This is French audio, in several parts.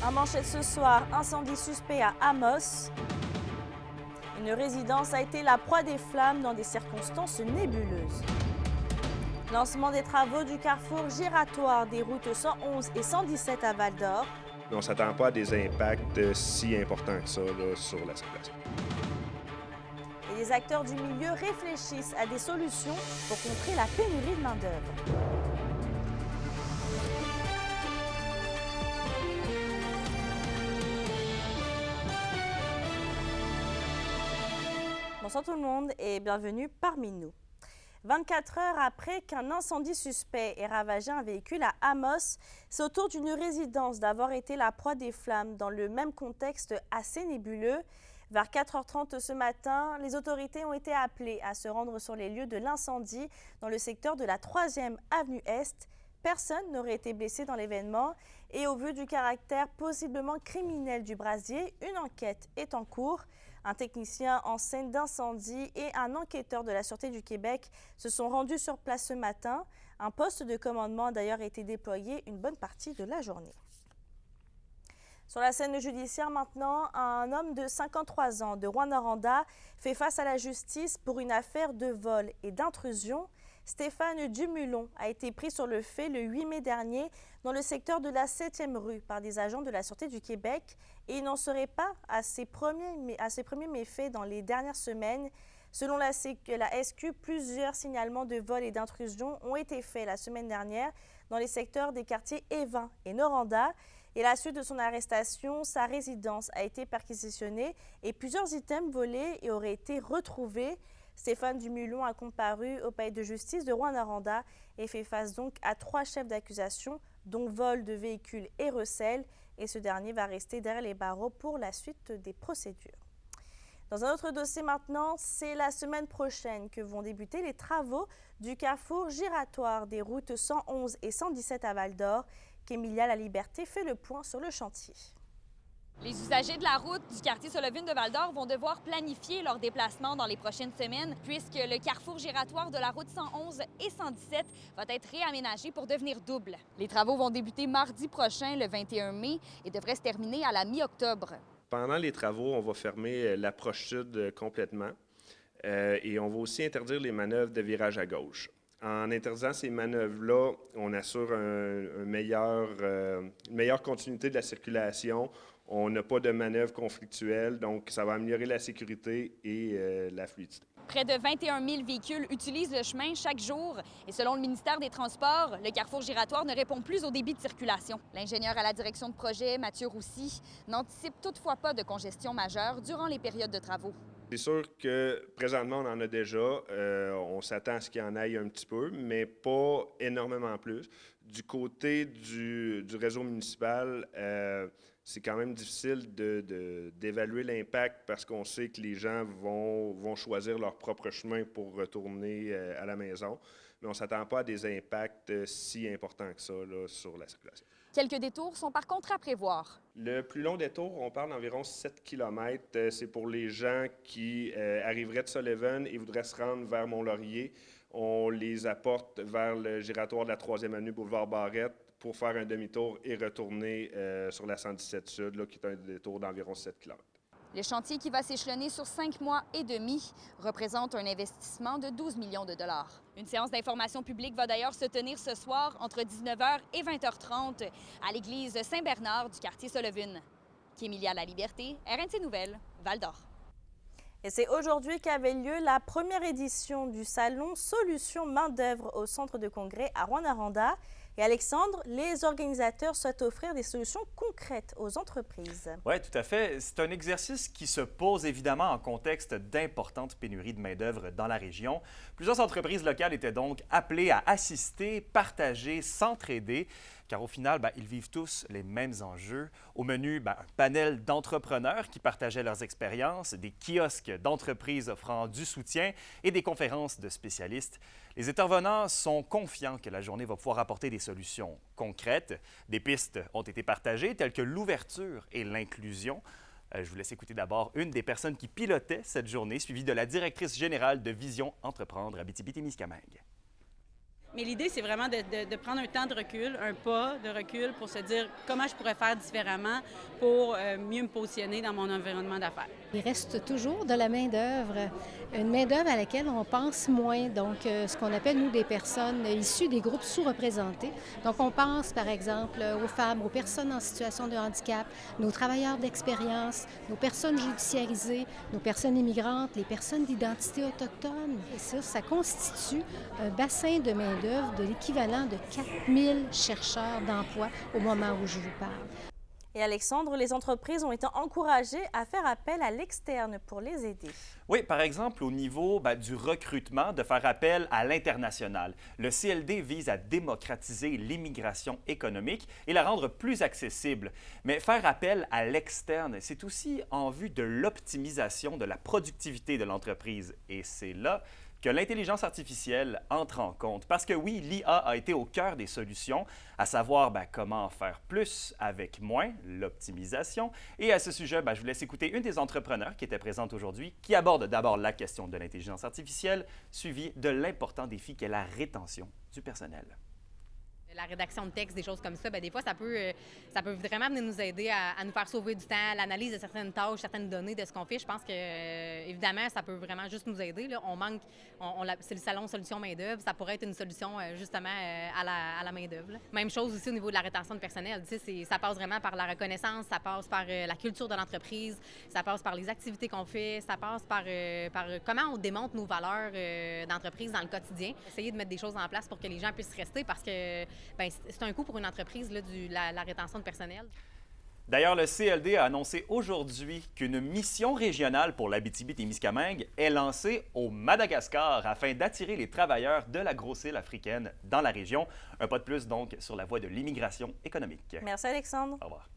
En manchette ce soir, incendie suspect à Amos. Une résidence a été la proie des flammes dans des circonstances nébuleuses. Lancement des travaux du carrefour giratoire des routes 111 et 117 à Val-d'Or. On ne s'attend pas à des impacts si importants que ça là, sur la circulation. Et les acteurs du milieu réfléchissent à des solutions pour contrer la pénurie de main-d'œuvre. Bonsoir tout le monde et bienvenue parmi nous. 24 heures après qu'un incendie suspect ait ravagé un véhicule à Amos, c'est au tour d'une résidence d'avoir été la proie des flammes dans le même contexte assez nébuleux. Vers 4h30 ce matin, les autorités ont été appelées à se rendre sur les lieux de l'incendie dans le secteur de la 3e avenue Est. Personne n'aurait été blessé dans l'événement et au vu du caractère possiblement criminel du brasier, une enquête est en cours. Un technicien en scène d'incendie et un enquêteur de la Sûreté du Québec se sont rendus sur place ce matin. Un poste de commandement a d'ailleurs été déployé une bonne partie de la journée. Sur la scène judiciaire maintenant, un homme de 53 ans de Rouyn-Noranda fait face à la justice pour une affaire de vol et d'intrusion. Stéphane Dumulon a été pris sur le fait le 8 mai dernier dans le secteur de la 7e rue par des agents de la Sûreté du Québec et il n'en serait pas à ses premiers méfaits dans les dernières semaines. Selon la SQ, plusieurs signalements de vol et d'intrusion ont été faits la semaine dernière dans les secteurs des quartiers Évin et Noranda. Et à la suite de son arrestation, sa résidence a été perquisitionnée et plusieurs items volés auraient été retrouvés. Stéphane Dumulon a comparu au palais de justice de Rouyn-Noranda et fait face donc à 3 chefs d'accusation, dont vol de véhicules et recel. Et ce dernier va rester derrière les barreaux pour la suite des procédures. Dans un autre dossier maintenant, c'est la semaine prochaine que vont débuter les travaux du carrefour giratoire des routes 111 et 117 à Val-d'Or, qu'Emilia Laliberté fait le point sur le chantier. Les usagers de la route du quartier Solovine de Val-d'Or vont devoir planifier leur déplacement dans les prochaines semaines puisque le carrefour giratoire de la route 111 et 117 va être réaménagé pour devenir double. Les travaux vont débuter mardi prochain, le 21 mai, et devraient se terminer à la mi-octobre. Pendant les travaux, on va fermer l'approche sud complètement et on va aussi interdire les manœuvres de virage à gauche. En interdisant ces manœuvres-là, on assure une meilleure continuité de la circulation. On n'a pas de manœuvres conflictuelles, donc ça va améliorer la sécurité et la fluidité. Près de 21 000 véhicules utilisent le chemin chaque jour et selon le ministère des Transports, le carrefour giratoire ne répond plus au débit de circulation. L'ingénieur à la direction de projet, Mathieu Roussy, n'anticipe toutefois pas de congestion majeure durant les périodes de travaux. C'est sûr que présentement, on en a déjà. On s'attend à ce qu'il y en aille un petit peu, mais pas énormément plus. Du côté du réseau municipal, c'est quand même difficile d'évaluer l'impact parce qu'on sait que les gens vont choisir leur propre chemin pour retourner à la maison. Mais on ne s'attend pas à des impacts si importants que ça là, sur la circulation. Quelques détours sont par contre à prévoir. Le plus long détour, on parle d'environ 7 km. C'est pour les gens qui arriveraient de Sullivan et voudraient se rendre vers Mont-Laurier. On les apporte vers le giratoire de la 3e avenue Boulevard Barrette pour faire un demi-tour et retourner sur la 117 Sud, là, qui est un détour d'environ 7 km. Le chantier qui va s'échelonner sur 5 mois et demi représente un investissement de 12 millions de dollars. Une séance d'information publique va d'ailleurs se tenir ce soir entre 19h et 20h30 à l'église Saint-Bernard du quartier Solovine. Emilia Laliberté, RNC Nouvelles, Val-d'Or. Et c'est aujourd'hui qu'avait lieu la première édition du salon Solutions main-d'œuvre au centre de congrès à Rouyn-Noranda. Et Alexandre, les organisateurs souhaitent offrir des solutions concrètes aux entreprises. Oui, tout à fait. C'est un exercice qui se pose évidemment en contexte d'importantes pénuries de main-d'œuvre dans la région. Plusieurs entreprises locales étaient donc appelées à assister, partager, s'entraider, car au final, ils vivent tous les mêmes enjeux. Au menu, un panel d'entrepreneurs qui partageaient leurs expériences, des kiosques d'entreprises offrant du soutien et des conférences de spécialistes. Les intervenants sont confiants que la journée va pouvoir apporter des solutions concrètes. Des pistes ont été partagées, telles que l'ouverture et l'inclusion. Je vous laisse écouter d'abord une des personnes qui pilotaient cette journée, suivie de la directrice générale de Vision Entreprendre Abitibi-Témiscamingue. Mais l'idée, c'est vraiment de prendre un temps de recul, un pas de recul pour se dire comment je pourrais faire différemment pour mieux me positionner dans mon environnement d'affaires. Il reste toujours de la main-d'œuvre, une main-d'œuvre à laquelle on pense moins. Donc, ce qu'on appelle, nous, des personnes issues des groupes sous-représentés. Donc, on pense, par exemple, aux femmes, aux personnes en situation de handicap, nos travailleurs d'expérience, nos personnes judiciarisées, nos personnes immigrantes, les personnes d'identité autochtone. Et ça constitue un bassin de main-d'œuvre de l'équivalent de 4000 chercheurs d'emploi au moment où je vous parle. Et Alexandre, les entreprises ont été encouragées à faire appel à l'externe pour les aider. Oui, par exemple, au niveau du recrutement, de faire appel à l'international. Le CLD vise à démocratiser l'immigration économique et la rendre plus accessible. Mais faire appel à l'externe, c'est aussi en vue de l'optimisation de la productivité de l'entreprise. Et c'est là que l'intelligence artificielle entre en compte. Parce que oui, l'IA a été au cœur des solutions, à savoir comment faire plus avec moins, l'optimisation. Et à ce sujet, je vous laisse écouter une des entrepreneurs qui était présente aujourd'hui, qui aborde d'abord la question de l'intelligence artificielle, suivie de l'important défi qu'est la rétention du personnel. La rédaction de texte, des choses comme ça, bien, des fois, ça peut vraiment venir nous aider à nous faire sauver du temps, l'analyse de certaines tâches, certaines données de ce qu'on fait. Je pense que, évidemment, ça peut vraiment juste nous aider. Là. On manque, c'est le salon Solutions main-d'œuvre, ça pourrait être une solution, justement, à la main-d'œuvre. Même chose aussi au niveau de la rétention de personnel. Ça passe vraiment par la reconnaissance, ça passe par la culture de l'entreprise, ça passe par les activités qu'on fait, ça passe par comment on démontre nos valeurs d'entreprise dans le quotidien. Essayer de mettre des choses en place pour que les gens puissent rester parce que c'est un coût pour une entreprise, là, la rétention de personnel. D'ailleurs, le CLD a annoncé aujourd'hui qu'une mission régionale pour l'Abitibi-Témiscamingue est lancée au Madagascar afin d'attirer les travailleurs de la grosse île africaine dans la région. Un pas de plus, donc, sur la voie de l'immigration économique. Merci, Alexandre. Au revoir.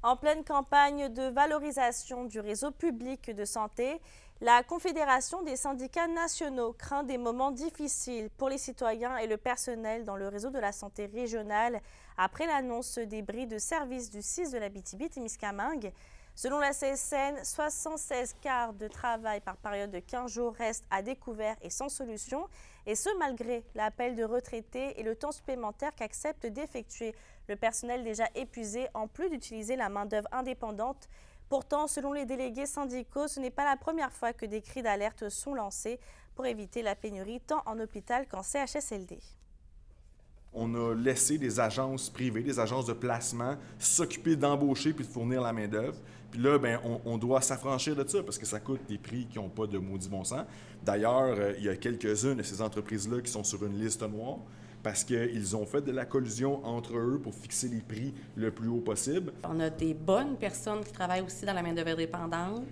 En pleine campagne de valorisation du réseau public de santé, la Confédération des syndicats nationaux craint des moments difficiles pour les citoyens et le personnel dans le réseau de la santé régionale après l'annonce des bris de service du 6 de l'Abitibi-Témiscamingue. Selon la CSN, 76 quarts de travail par période de 15 jours restent à découvert et sans solution, et ce malgré l'appel de retraités et le temps supplémentaire qu'accepte d'effectuer le personnel déjà épuisé, en plus d'utiliser la main-d'œuvre indépendante. Pourtant, selon les délégués syndicaux, ce n'est pas la première fois que des cris d'alerte sont lancés pour éviter la pénurie tant en hôpital qu'en CHSLD. On a laissé des agences privées, des agences de placement, s'occuper d'embaucher puis de fournir la main-d'œuvre. Puis là, on doit s'affranchir de ça parce que ça coûte des prix qui n'ont pas de maudit bon sens. D'ailleurs, il y a quelques-unes de ces entreprises-là qui sont sur une liste noire parce qu'ils ont fait de la collusion entre eux pour fixer les prix le plus haut possible. On a des bonnes personnes qui travaillent aussi dans la main-d'œuvre dépendante.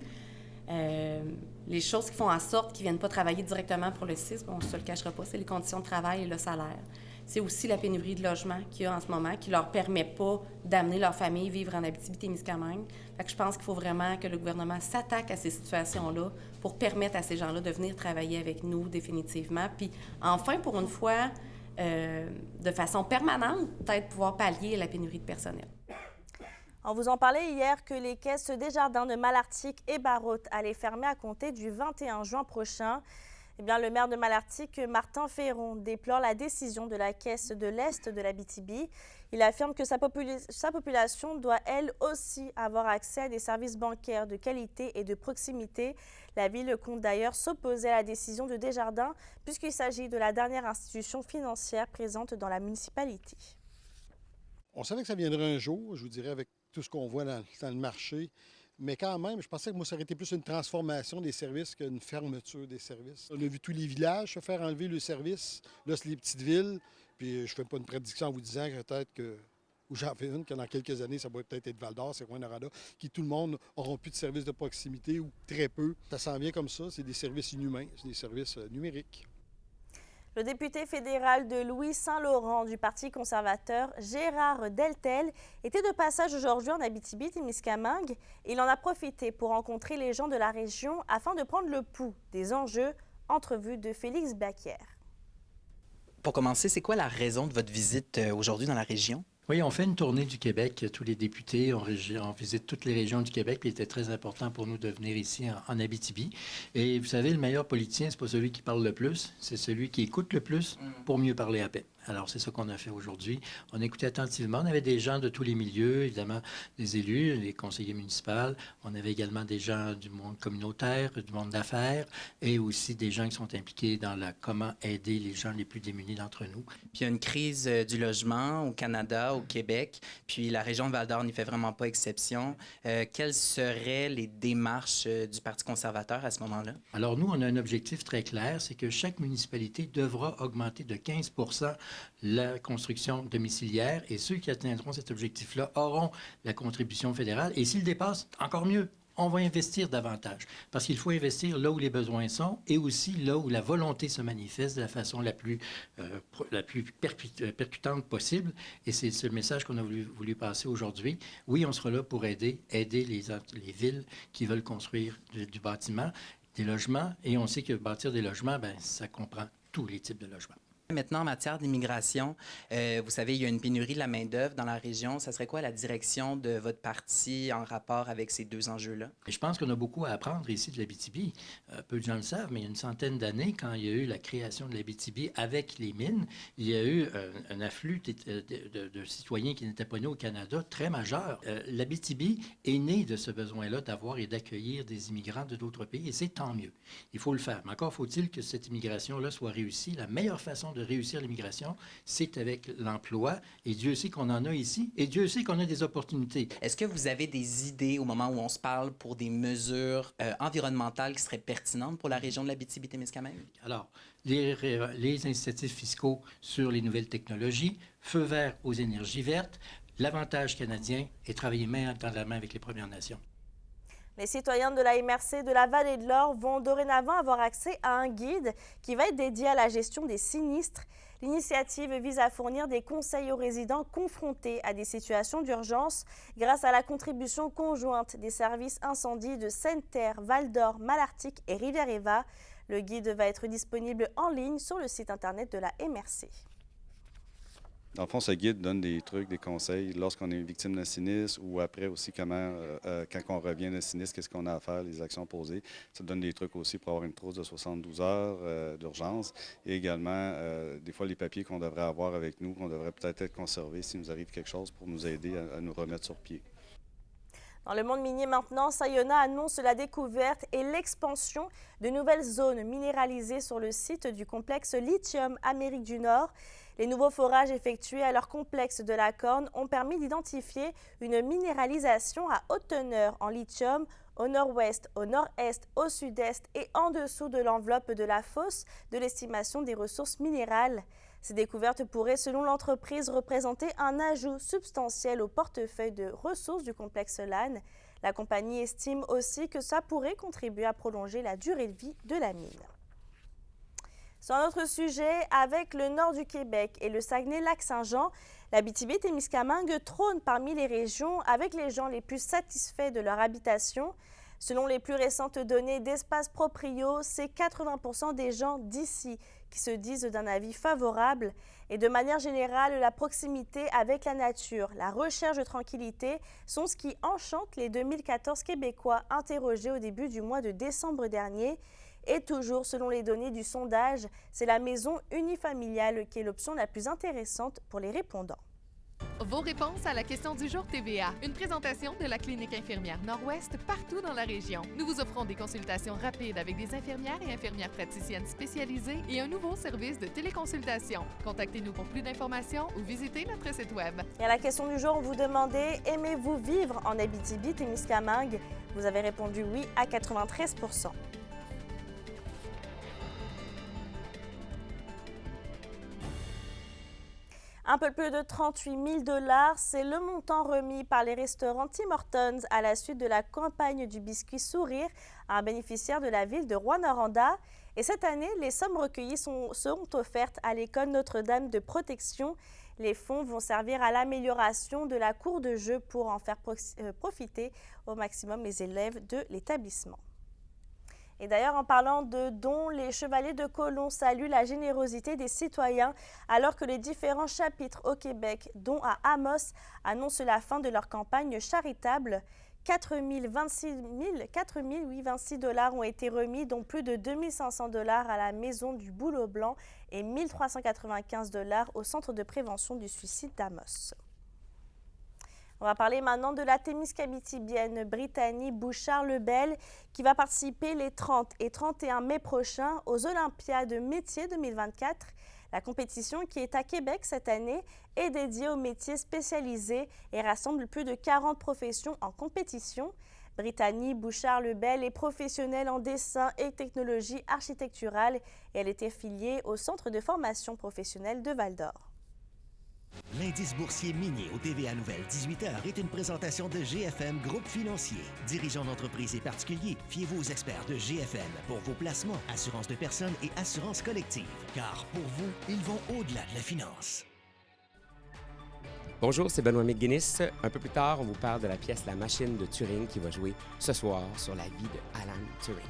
Les choses qui font en sorte qu'ils ne viennent pas travailler directement pour le CIS, on ne se le cachera pas, c'est les conditions de travail et le salaire. C'est aussi la pénurie de logement qu'il y a en ce moment qui ne leur permet pas d'amener leur famille vivre en Abitibi-Témiscamingue. Fait que je pense qu'il faut vraiment que le gouvernement s'attaque à ces situations-là pour permettre à ces gens-là de venir travailler avec nous définitivement. Puis enfin, pour une fois, de façon permanente, peut-être pouvoir pallier la pénurie de personnel. On vous en parlait hier que les caisses Desjardins de Malartic et Barrault allaient fermer à compter du 21 juin prochain. Eh bien, le maire de Malartic, Martin Ferron, déplore la décision de la caisse de l'Est de l'Abitibi. Il affirme que sa population doit, elle aussi, avoir accès à des services bancaires de qualité et de proximité. La ville compte d'ailleurs s'opposer à la décision de Desjardins, puisqu'il s'agit de la dernière institution financière présente dans la municipalité. On savait que ça viendrait un jour, je vous dirais, avec tout ce qu'on voit dans le marché. Mais quand même, je pensais que moi, ça aurait été plus une transformation des services qu'une fermeture des services. On a vu tous les villages se faire enlever le service. Là, c'est les petites villes. Puis je ne fais pas une prédiction en vous disant que peut-être que, ou j'en fais une, que dans quelques années, ça va peut-être être Val-d'Or, c'est Rouyn-Noranda, qui tout le monde n'auront plus de services de proximité ou très peu. Ça s'en vient comme ça, c'est des services inhumains, c'est des services numériques. Le député fédéral de Louis-Saint-Laurent du Parti conservateur, Gérard Deltel, était de passage aujourd'hui en Abitibi-Témiscamingue. Il en a profité pour rencontrer les gens de la région afin de prendre le pouls des enjeux. Entrevue de Félix Bacquière. Pour commencer, c'est quoi la raison de votre visite aujourd'hui dans la région? Oui, on fait une tournée du Québec. Tous les députés, on visite toutes les régions du Québec. Puis il était très important pour nous de venir ici en Abitibi. Et vous savez, le meilleur politicien, c'est pas celui qui parle le plus, c'est celui qui écoute le plus pour mieux parler à peine. Alors, c'est ça qu'on a fait aujourd'hui. On écoutait attentivement. On avait des gens de tous les milieux, évidemment, des élus, les conseillers municipaux. On avait également des gens du monde communautaire, du monde d'affaires et aussi des gens qui sont impliqués dans comment aider les gens les plus démunis d'entre nous. Puis il y a une crise du logement au Canada, au Québec, puis la région de Val-d'Or n'y fait vraiment pas exception. Quelles seraient les démarches du Parti conservateur à ce moment-là? Alors, nous, on a un objectif très clair, c'est que chaque municipalité devra augmenter de 15 la construction domiciliaire et ceux qui atteindront cet objectif-là auront la contribution fédérale. Et s'ils dépassent, encore mieux, on va investir davantage. Parce qu'il faut investir là où les besoins sont et aussi là où la volonté se manifeste de la façon la plus percutante possible. Et c'est ce message qu'on a voulu passer aujourd'hui. Oui, on sera là pour aider les villes qui veulent construire du bâtiment, des logements. Et on sait que bâtir des logements, bien, ça comprend tous les types de logements. Maintenant, en matière d'immigration, vous savez, il y a une pénurie de la main-d'œuvre dans la région. Ça serait quoi la direction de votre parti en rapport avec ces deux enjeux-là? Et je pense qu'on a beaucoup à apprendre ici de l'Abitibi. Peu de gens le savent, mais il y a une centaine d'années, quand il y a eu la création de l'Abitibi avec les mines, il y a eu un afflux de citoyens qui n'étaient pas nés au Canada très majeur. L'Abitibi est née de ce besoin-là d'avoir et d'accueillir des immigrants de d'autres pays, et c'est tant mieux. Il faut le faire. Mais encore faut-il que cette immigration-là soit réussie. La meilleure façon de réussir l'immigration, c'est avec l'emploi. Et Dieu sait qu'on en a ici. Et Dieu sait qu'on a des opportunités. Est-ce que vous avez des idées au moment où on se parle pour des mesures environnementales qui seraient pertinentes pour la région de l'Abitibi-Témiscamingue? Alors, les incitatifs fiscaux sur les nouvelles technologies, feu vert aux énergies vertes, l'avantage canadien est travailler main dans la main avec les Premières Nations. Les citoyens de la MRC de la Vallée de l'Or vont dorénavant avoir accès à un guide qui va être dédié à la gestion des sinistres. L'initiative vise à fournir des conseils aux résidents confrontés à des situations d'urgence grâce à la contribution conjointe des services incendie de Seine-Terre, Val-d'Or, Malartic et Rivière-Éva. Le guide va être disponible en ligne sur le site internet de la MRC. Dans le fond, ce guide donne des trucs, des conseils lorsqu'on est victime d'un sinistre ou après aussi comment, quand on revient d'un sinistre, qu'est-ce qu'on a à faire, les actions posées. Ça donne des trucs aussi pour avoir une trousse de 72 heures d'urgence et également, des fois, les papiers qu'on devrait avoir avec nous, qu'on devrait peut-être être conservés s'il nous arrive quelque chose pour nous aider à nous remettre sur pied. Dans le monde minier maintenant, Sayona annonce la découverte et l'expansion de nouvelles zones minéralisées sur le site du complexe Lithium Amérique du Nord. Les nouveaux forages effectués à leur complexe de la Corne ont permis d'identifier une minéralisation à haute teneur en lithium au nord-ouest, au nord-est, au sud-est et en dessous de l'enveloppe de la fosse de l'estimation des ressources minérales. Ces découvertes pourraient, selon l'entreprise, représenter un ajout substantiel au portefeuille de ressources du complexe LAN. La compagnie estime aussi que ça pourrait contribuer à prolonger la durée de vie de la mine. Sur un autre sujet, avec le nord du Québec et le Saguenay-Lac-Saint-Jean, l'Abitibi-Témiscamingue trône parmi les régions avec les gens les plus satisfaits de leur habitation. Selon les plus récentes données d'Espace Proprio, c'est 80% des gens d'ici qui se disent d'un avis favorable. Et de manière générale, la proximité avec la nature, la recherche de tranquillité sont ce qui enchante les 2014 Québécois interrogés au début du mois de décembre dernier. Et toujours selon les données du sondage, c'est la maison unifamiliale qui est l'option la plus intéressante pour les répondants. Vos réponses à la question du jour TVA. Une présentation de la clinique infirmière Nord-Ouest partout dans la région. Nous vous offrons des consultations rapides avec des infirmières et infirmières praticiennes spécialisées et un nouveau service de téléconsultation. Contactez-nous pour plus d'informations ou visitez notre site web. Et à la question du jour, on vous demandait « Aimez-vous vivre en Abitibi-Témiscamingue » Vous avez répondu oui à 93%. Un peu plus de 38 000 $, c'est le montant remis par les restaurants Tim Hortons à la suite de la campagne du biscuit Sourire à un bénéficiaire de la ville de Rouyn-Noranda. Et cette année, les sommes recueillies seront offertes à l'école Notre-Dame de Protection. Les fonds vont servir à l'amélioration de la cour de jeu pour en faire profiter au maximum les élèves de l'établissement. Et d'ailleurs, en parlant de dons, les Chevaliers de Colomb saluent la générosité des citoyens alors que les différents chapitres au Québec, dont à Amos, annoncent la fin de leur campagne charitable. 26 $ ont été remis, dont plus de 2500 $ à la Maison du Bouleau Blanc et 1395 $ au Centre de prévention du suicide d'Amos. On va parler maintenant de la témiscabitibienne Brittany Bouchard-Lebel qui va participer les 30 et 31 mai prochains aux Olympiades métiers 2024. La compétition qui est à Québec cette année est dédiée aux métiers spécialisés et rassemble plus de 40 professions en compétition. Brittany Bouchard-Lebel est professionnelle en dessin et technologie architecturale et elle est affiliée au Centre de formation professionnelle de Val-d'Or. L'indice boursier minier au TVA Nouvelle 18h est une présentation de GFM Groupe Financier. Dirigeants d'entreprises et particuliers, fiez-vous aux experts de GFM pour vos placements, assurance de personnes et assurance collective. Car pour vous, ils vont au-delà de la finance. Bonjour, c'est Benoît McGuinness. Un peu plus tard, on vous parle de la pièce La Machine de Turing qui va jouer ce soir sur la vie de Alan Turing.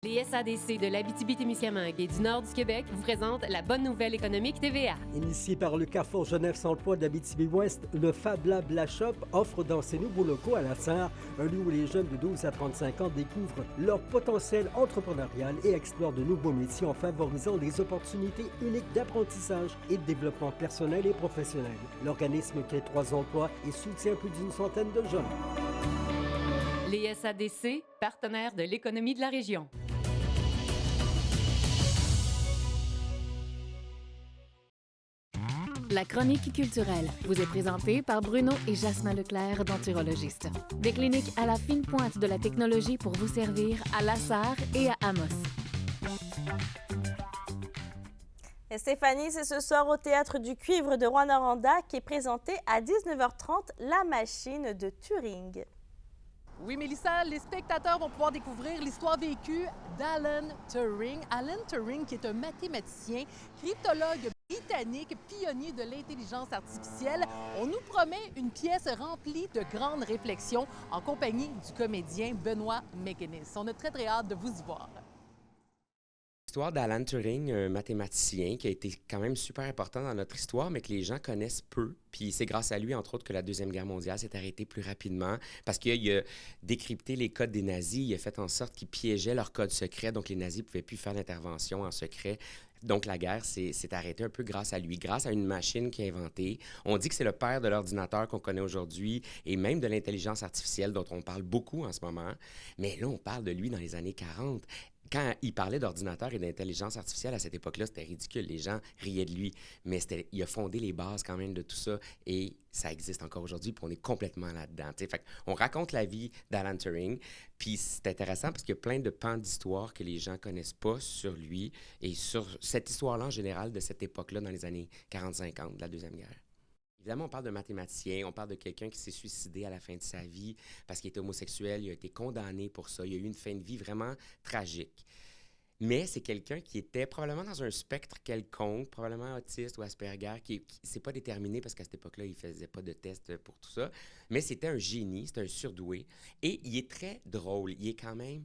Les SADC de l'Abitibi-Témiscamingue et du nord du Québec vous présentent la bonne nouvelle économique TVA. Initié par le Carrefour Jeunesse Emploi d'Abitibi-Ouest, le Fab Lab La Shop offre dans ses nouveaux locaux à la Sarre un lieu où les jeunes de 12 à 35 ans découvrent leur potentiel entrepreneurial et explorent de nouveaux métiers en favorisant des opportunités uniques d'apprentissage et de développement personnel et professionnel. L'organisme crée 3 emplois et soutient plus d'une centaine de jeunes. Les SADC, partenaires de l'économie de la région. La chronique culturelle vous est présentée par Bruno et Jasmin Leclerc, denturologistes. Des cliniques à la fine pointe de la technologie pour vous servir à La Sarre et à Amos. Et Stéphanie, c'est ce soir au Théâtre du Cuivre de Rouyn-Noranda qui est présenté à 19h30 La Machine de Turing. Oui, Mélissa, les spectateurs vont pouvoir découvrir l'histoire vécue d'Alan Turing. Alan Turing, qui est un mathématicien, cryptologue britannique, pionnier de l'intelligence artificielle. On nous promet une pièce remplie de grandes réflexions en compagnie du comédien Benoît McGuinness. On a très, très hâte de vous y voir. L'histoire d'Alan Turing, un mathématicien qui a été quand même super important dans notre histoire, mais que les gens connaissent peu. Puis c'est grâce à lui, entre autres, que la Deuxième Guerre mondiale s'est arrêtée plus rapidement parce qu'il a décrypté les codes des nazis. Il a fait en sorte qu'ils piégeaient leurs codes secrets, donc les nazis ne pouvaient plus faire d'intervention en secret. Donc, la guerre s'est arrêtée un peu grâce à lui, grâce à une machine qu'il a inventée. On dit que c'est le père de l'ordinateur qu'on connaît aujourd'hui et même de l'intelligence artificielle dont on parle beaucoup en ce moment. Mais là, on parle de lui dans les années 40. Quand il parlait d'ordinateur et d'intelligence artificielle à cette époque-là, c'était ridicule. Les gens riaient de lui. Mais il a fondé les bases quand même de tout ça et ça existe encore aujourd'hui, puis on est complètement là-dedans. Fait on raconte la vie d'Alan Turing, puis c'est intéressant parce qu'il y a plein de pans d'histoire que les gens connaissent pas sur lui et sur cette histoire-là en général de cette époque-là dans les années 40-50 de la Deuxième Guerre. Évidemment, on parle de mathématicien, on parle de quelqu'un qui s'est suicidé à la fin de sa vie parce qu'il était homosexuel, il a été condamné pour ça, il a eu une fin de vie vraiment tragique. Mais c'est quelqu'un qui était probablement dans un spectre quelconque, probablement autiste ou Asperger, qui c'est pas déterminé parce qu'à cette époque-là, il faisait pas de tests pour tout ça. Mais c'était un génie, c'était un surdoué. Et il est très drôle, il est quand même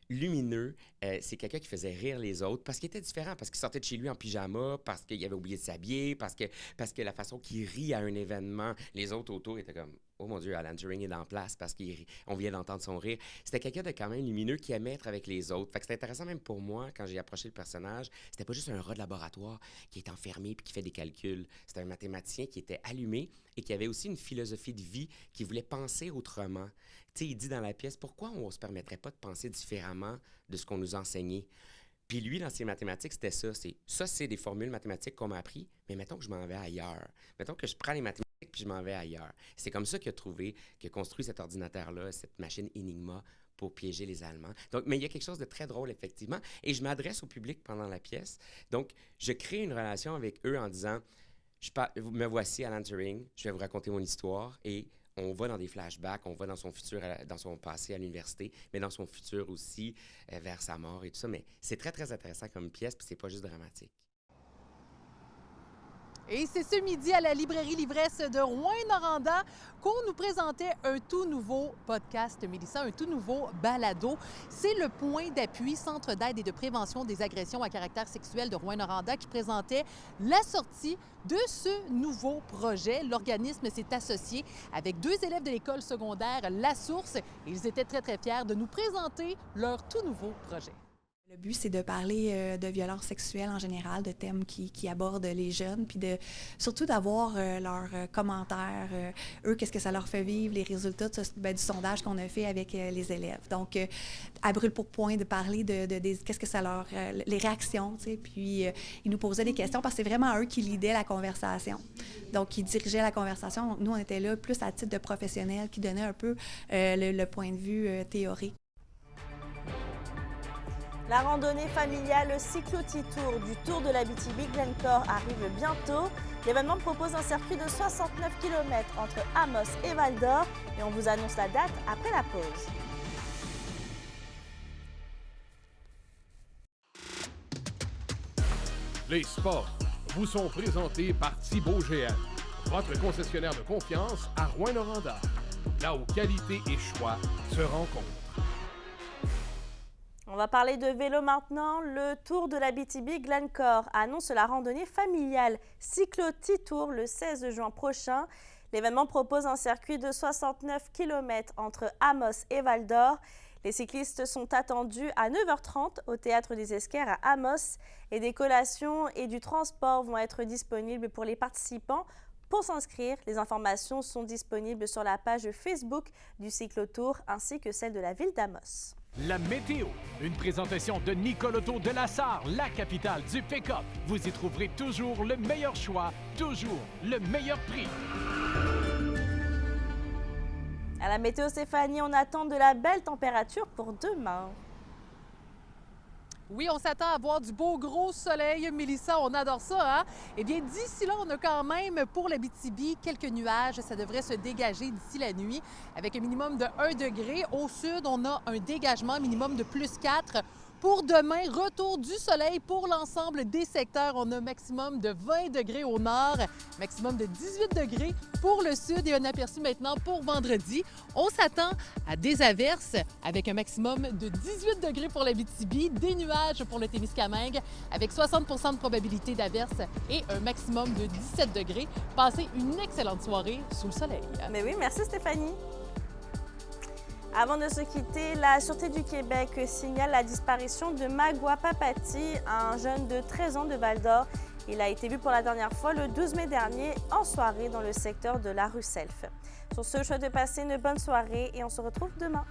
lumineux. C'est quelqu'un qui faisait rire les autres parce qu'il était différent, parce qu'il sortait de chez lui en pyjama, parce qu'il avait oublié de s'habiller, parce que la façon qu'il rit à un événement, les autres autour étaient comme « Oh mon Dieu, Alan Turing est dans place parce qu'on vient d'entendre son rire. » C'était quelqu'un de quand même lumineux qui aimait être avec les autres. Fait que c'était intéressant même pour moi, quand j'ai approché le personnage, c'était pas juste un rat de laboratoire qui est enfermé puis qui fait des calculs. C'était un mathématicien qui était allumé et qui avait aussi une philosophie de vie, qui voulait penser autrement. Tu sais, il dit dans la pièce, pourquoi on ne se permettrait pas de penser différemment de ce qu'on nous enseignait? Puis lui, dans ses mathématiques, c'était ça. C'est des formules mathématiques qu'on m'a appris, mais mettons que je m'en vais ailleurs. Mettons que je prends les mathématiques puis je m'en vais ailleurs. C'est comme ça qu'il a construit cet ordinateur-là, cette machine Enigma, pour piéger les Allemands. Donc, mais il y a quelque chose de très drôle, effectivement. Et je m'adresse au public pendant la pièce. Donc, je crée une relation avec eux en disant, me voici Alan Turing, je vais vous raconter mon histoire et on va dans des flashbacks, on va dans son futur, dans son passé à l'université, mais dans son futur aussi, vers sa mort et tout ça. Mais c'est très, très intéressant comme pièce, puis c'est pas juste dramatique. Et c'est ce midi à la librairie Livresse de Rouyn-Noranda qu'on nous présentait un tout nouveau podcast, Mélissa, un tout nouveau balado. C'est le Point d'appui, Centre d'aide et de prévention des agressions à caractère sexuel de Rouyn-Noranda qui présentait la sortie de ce nouveau projet. L'organisme s'est associé avec 2 élèves de l'école secondaire La Source et ils étaient très, très fiers de nous présenter leur tout nouveau projet. Le but, c'est de parler de violences sexuelles en général, de thèmes qui abordent les jeunes, puis surtout d'avoir leurs commentaires, eux, qu'est-ce que ça leur fait vivre, les résultats du sondage qu'on a fait avec les élèves. Donc, à brûle-pourpoint, de parler de qu'est-ce que ça leur... les réactions, tu sais, puis ils nous posaient des questions parce que c'est vraiment eux qui leadaient la conversation. Donc, ils dirigeaient la conversation. Donc, nous, on était là plus à titre de professionnels qui donnaient un peu le point de vue théorique. La randonnée familiale Cyclotitour du Tour de l'Abitibi-Glencore arrive bientôt. L'événement propose un circuit de 69 km entre Amos et Val-d'Or et on vous annonce la date après la pause. Les sports vous sont présentés par Thibaut GM, votre concessionnaire de confiance à Rouyn-Noranda, là où qualité et choix se rencontrent. On va parler de vélo maintenant. Le Tour de l'Abitibi-Glencore annonce la randonnée familiale Cyclotitour le 16 juin prochain. L'événement propose un circuit de 69 km entre Amos et Val-d'Or. Les cyclistes sont attendus à 9h30 au Théâtre des Esquerres à Amos et des collations et du transport vont être disponibles pour les participants. Pour s'inscrire, les informations sont disponibles sur la page Facebook du Cyclotour ainsi que celle de la ville d'Amos. La météo, une présentation de Nicole Auto de Lassar, la capitale du pick-up. Vous y trouverez toujours le meilleur choix, toujours le meilleur prix. À la météo Stéphanie, on attend de la belle température pour demain. Oui, on s'attend à voir du beau gros soleil. Mélissa, on adore ça, hein? Eh bien, d'ici là, on a quand même pour l'Abitibi quelques nuages. Ça devrait se dégager d'ici la nuit avec un minimum de 1 degré. Au sud, on a un dégagement minimum de plus 4. Pour demain, retour du soleil pour l'ensemble des secteurs. On a maximum de 20 degrés au nord, maximum de 18 degrés pour le sud et un aperçu maintenant pour vendredi. On s'attend à des averses avec un maximum de 18 degrés pour l'Abitibi, des nuages pour le Témiscamingue avec 60 % de probabilité d'averses et un maximum de 17 degrés. Passez une excellente soirée sous le soleil. Mais oui, merci Stéphanie. Avant de se quitter, la Sûreté du Québec signale la disparition de Magua Papati, un jeune de 13 ans de Val-d'Or. Il a été vu pour la dernière fois le 12 mai dernier en soirée dans le secteur de la rue Self. Sur ce, je souhaite de passer une bonne soirée et on se retrouve demain.